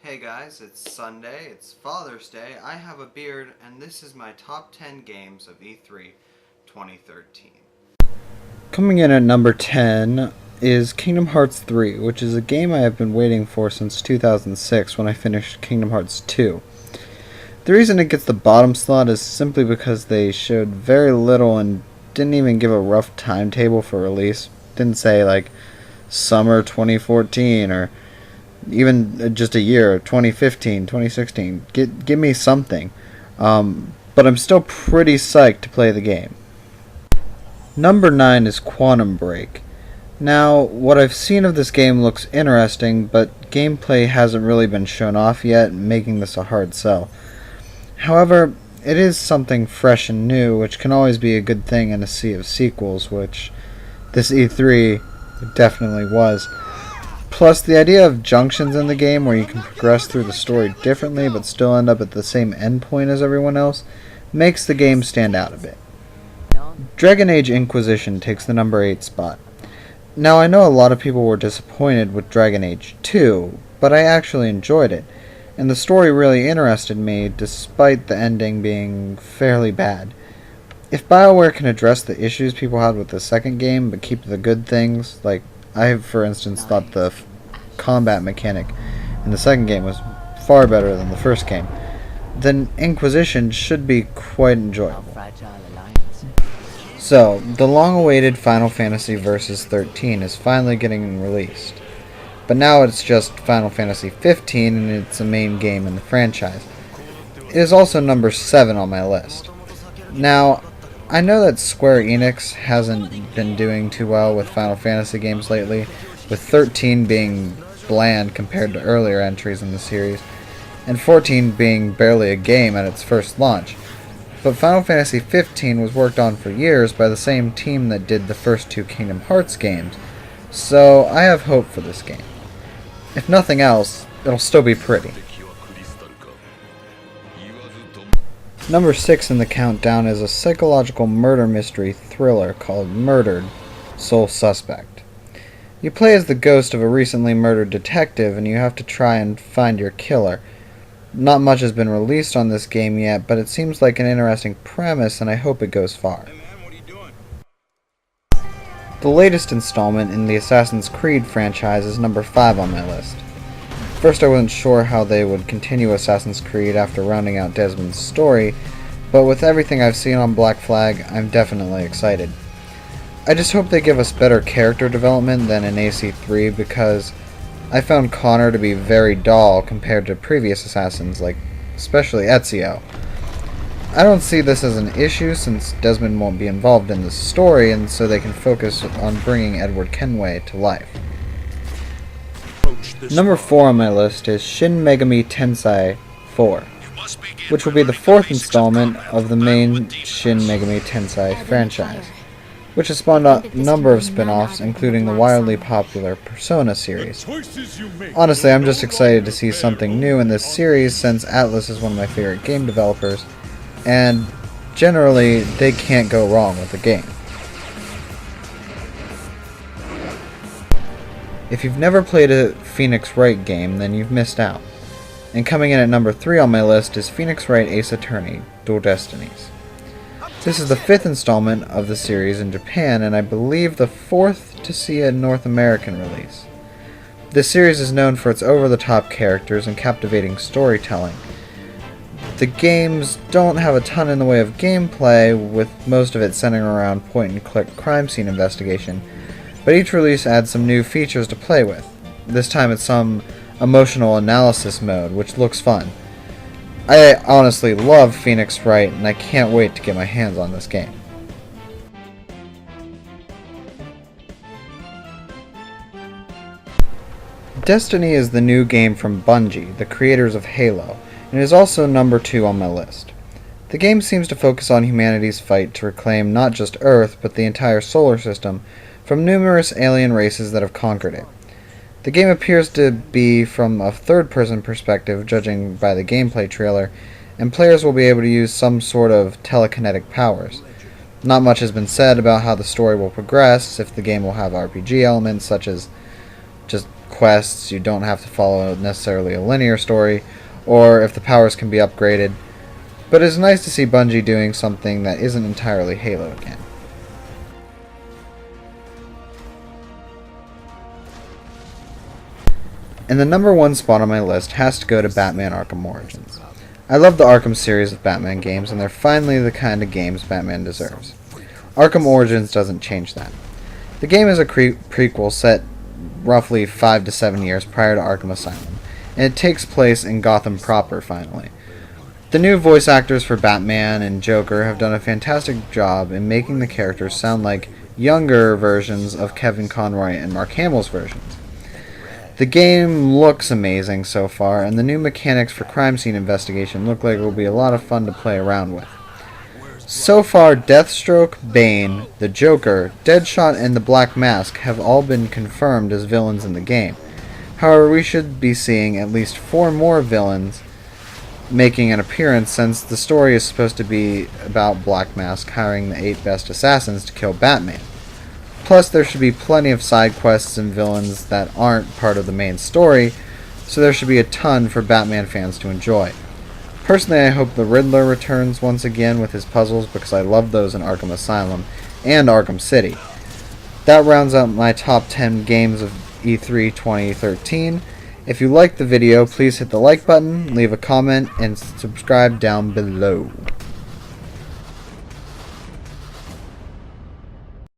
Hey guys, it's Sunday, it's Father's Day, I have a beard, and this is my top 10 games of E3 2013. Coming in at number 10 is Kingdom Hearts 3, which is a game I have been waiting for since 2006 when I finished Kingdom Hearts 2. The reason it gets the bottom slot is simply because they showed very little and didn't even give a rough timetable for release. Didn't say like summer 2014 or even just a year, 2015, 2016. Give me something. But I'm still pretty psyched to play the game. Number 9 is Quantum Break. Now, what I've seen of this game looks interesting, but gameplay hasn't really been shown off yet, making this a hard sell. However, it is something fresh and new, which can always be a good thing in a sea of sequels, which this E3 definitely was. Plus, the idea of junctions in the game where you can progress through the story differently but still end up at the same endpoint as everyone else makes the game stand out a bit. Dragon Age Inquisition takes the number 8 spot. Now, I know a lot of people were disappointed with Dragon Age 2, but I actually enjoyed it, and the story really interested me despite the ending being fairly bad. If BioWare can address the issues people had with the second game but keep the good things, like I, for instance, thought the combat mechanic in the second game was far better than the first game, then Inquisition should be quite enjoyable. So, the long-awaited Final Fantasy Versus 13 is finally getting released, but now it's just Final Fantasy 15 and it's a main game in the franchise. It is also number 7 on my list. Now, I know that Square Enix hasn't been doing too well with Final Fantasy games lately, with 13 being bland compared to earlier entries in the series, and 14 being barely a game at its first launch. But Final Fantasy 15 was worked on for years by the same team that did the first 2 Kingdom Hearts games, so I have hope for this game. If nothing else, it'll still be pretty. Number 6 in the countdown is a psychological murder mystery thriller called Murdered: Sole Suspect. You play as the ghost of a recently murdered detective and you have to try and find your killer. Not much has been released on this game yet, but it seems like an interesting premise and I hope it goes far. The latest installment in the Assassin's Creed franchise is number 5 on my list. First, I wasn't sure how they would continue Assassin's Creed after rounding out Desmond's story, but with everything I've seen on Black Flag, I'm definitely excited. I just hope they give us better character development than in AC3 because I found Connor to be very dull compared to previous Assassins, like especially Ezio. I don't see this as an issue since Desmond won't be involved in the story and so they can focus on bringing Edward Kenway to life. Number 4 on my list is Shin Megami Tensei 4, which will be the 4th installment of the main Shin Megami Tensei franchise, which has spawned a number of spin-offs, including the wildly popular Persona series. Honestly, I'm just excited to see something new in this series since Atlus is one of my favorite game developers, and generally, they can't go wrong with the game. If you've never played a Phoenix Wright game, then you've missed out. And coming in at number 3 on my list is Phoenix Wright Ace Attorney: Dual Destinies. This is the 5th installment of the series in Japan, and I believe the 4th to see a North American release. This series is known for its over-the-top characters and captivating storytelling. The games don't have a ton in the way of gameplay, with most of it centering around point-and-click crime scene investigation, but each release adds some new features to play with. This time it's some emotional analysis mode, which looks fun. I honestly love Phoenix Wright, and I can't wait to get my hands on this game. Destiny is the new game from Bungie, the creators of Halo, and is also number 2 on my list. The game seems to focus on humanity's fight to reclaim not just Earth, but the entire solar system from numerous alien races that have conquered it. The game appears to be from a third-person perspective, judging by the gameplay trailer, and players will be able to use some sort of telekinetic powers. Not much has been said about how the story will progress, if the game will have RPG elements such as just quests, you don't have to follow necessarily a linear story, or if the powers can be upgraded. But it's nice to see Bungie doing something that isn't entirely Halo again. And the number one spot on my list has to go to Batman Arkham Origins. I love the Arkham series of Batman games, and they're finally the kind of games Batman deserves. Arkham Origins doesn't change that. The game is a prequel set roughly 5 to 7 years prior to Arkham Asylum, and it takes place in Gotham proper finally. The new voice actors for Batman and Joker have done a fantastic job in making the characters sound like younger versions of Kevin Conroy and Mark Hamill's versions. The game looks amazing so far, and the new mechanics for crime scene investigation look like it will be a lot of fun to play around with. So far, Deathstroke, Bane, the Joker, Deadshot, and the Black Mask have all been confirmed as villains in the game. However, we should be seeing at least 4 more villains making an appearance, since the story is supposed to be about Black Mask hiring the 8 best assassins to kill Batman. Plus, there should be plenty of side quests and villains that aren't part of the main story, so there should be a ton for Batman fans to enjoy. Personally, I hope the Riddler returns once again with his puzzles, because I love those in Arkham Asylum and Arkham City. That rounds out my top 10 games of E3 2013. If you liked the video, please hit the like button, leave a comment, and subscribe down below.